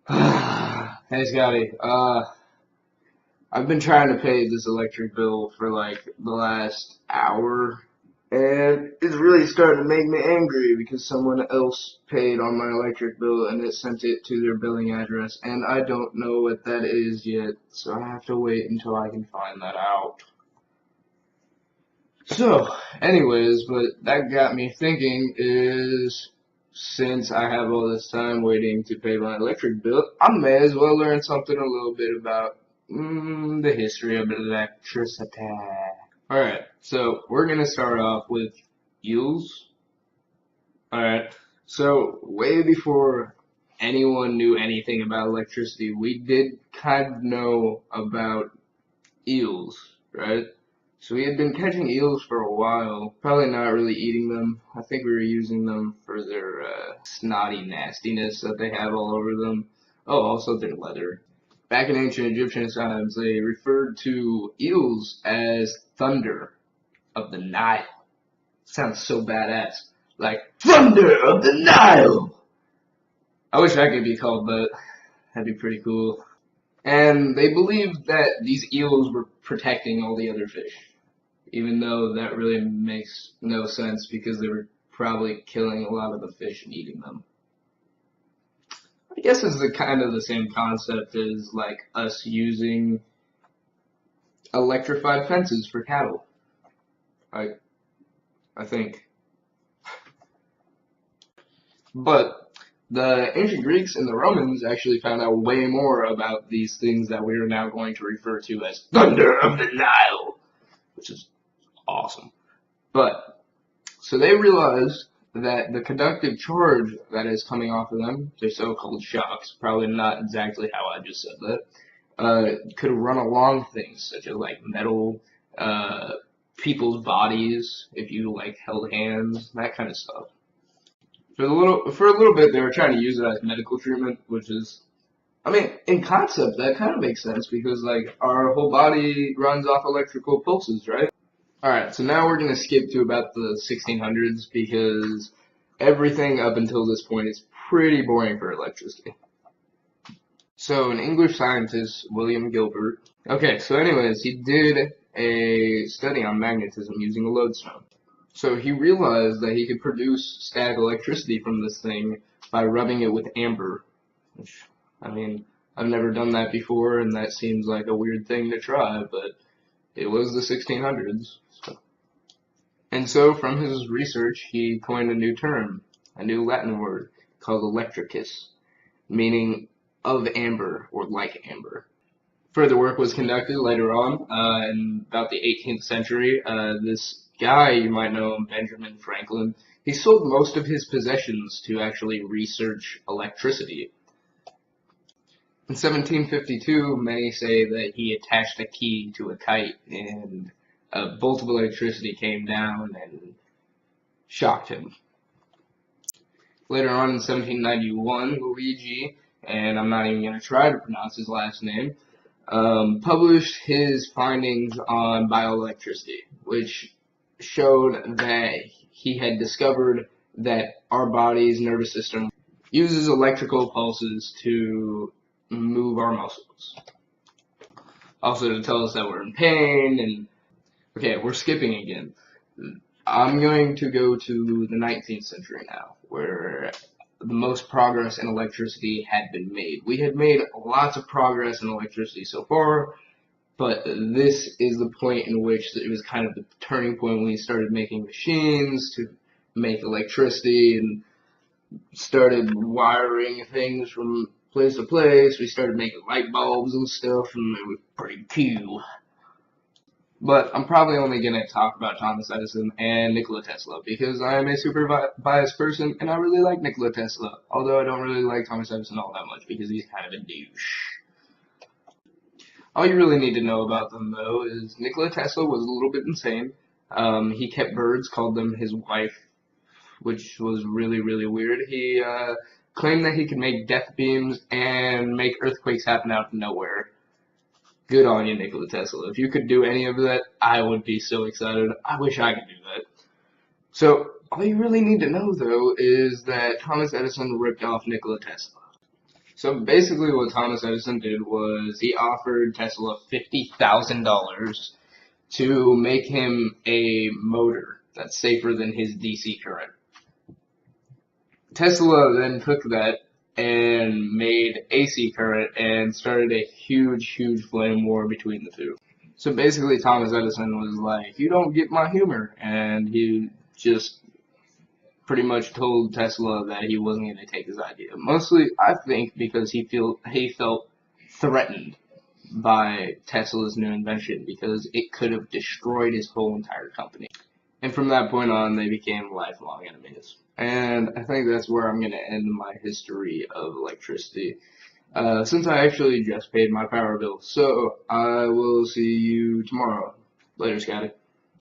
Hey Scotty, I've been trying to pay this electric bill for like the last hour, and it's really starting to make me angry because someone else paid on my electric bill and it sent it to their billing address, and I don't know what that is yet, so I have to wait until I can find that out. So, anyways, but that got me thinking is since I have all this time waiting to pay my electric bill, I may as well learn something a little bit about the history of electricity. Alright, so we're going to start off with eels. Alright, so way before anyone knew anything about electricity, we did kind of know about eels, right? So we had been catching eels for a while, probably not really eating them. I think we were using them for their snotty nastiness that they have all over them. Oh, also their leather. Back in ancient Egyptian times, they referred to eels as thunder of the Nile. Sounds so badass. Like, thunder of the Nile! I wish I could be called that. That'd be pretty cool. And they believed that these eels were protecting all the other fish, even though that really makes no sense because they were probably killing a lot of the fish and eating them. I guess it's kind of the same concept as like us using electrified fences for cattle. I I think. But the ancient Greeks and the Romans actually found out way more about these things that we are now going to refer to as thunder of the Nile, which is awesome. But so they realized that the conductive charge that is coming off of them, their so-called shocks, probably not exactly how I just said that, could run along things such as like metal, people's bodies, if you like held hands, that kind of stuff. For a little bit, they were trying to use it as medical treatment, which is, I mean, in concept, that kind of makes sense because like our whole body runs off electrical pulses, right? Alright, so now we're going to skip to about the 1600s because everything up until this point is pretty boring for electricity. So, an English scientist, William Gilbert, okay, so anyways, he did a study on magnetism using a lodestone. So he realized that he could produce static electricity from this thing by rubbing it with amber, which, I mean, I've never done that before, and that seems like a weird thing to try, but it was the 1600s. And so from his research, he coined a new term, a new Latin word called electricus, meaning of amber or like amber. Further work was conducted later on in about the 18th century. This guy, you might know him, Benjamin Franklin, he sold most of his possessions to actually research electricity. In 1752, many say that he attached a key to a kite and a bolt of electricity came down and shocked him. Later on in 1791, Luigi, and I'm not even going to try to pronounce his last name, published his findings on bioelectricity, which showed that he had discovered that our body's nervous system uses electrical pulses to move our muscles. Also to tell us that we're in pain and okay, we're skipping again. I'm going to go to the 19th century now, where the most progress in electricity had been made. We had made lots of progress in electricity so far, but this is the point in which it was kind of the turning point when we started making machines to make electricity and started wiring things from place to place. We started making light bulbs and stuff, and it was pretty cool. But I'm probably only going to talk about Thomas Edison and Nikola Tesla because I am a super biased person and I really like Nikola Tesla. Although I don't really like Thomas Edison all that much because he's kind of a douche. All you really need to know about them though is Nikola Tesla was a little bit insane. He kept birds, called them his wife, which was really, really weird. He claimed that he could make death beams and make earthquakes happen out of nowhere. Good on you, Nikola Tesla. If you could do any of that, I would be so excited. I wish I could do that. So, all you really need to know, though, is that Thomas Edison ripped off Nikola Tesla. So basically what Thomas Edison did was he offered Tesla $50,000 to make him a motor that's safer than his DC current. Tesla then took that and made AC current and started a huge flame war between the two. So basically Thomas Edison was like, you don't get my humor, and he just pretty much told Tesla that he wasn't going to take his idea. Mostly, I think, because he felt threatened by Tesla's new invention because it could have destroyed his whole entire company. And from that point on, they became lifelong enemies. And I think that's where I'm going to end my history of electricity, since I actually just paid my power bill. So I will see you tomorrow. Later, Scotty.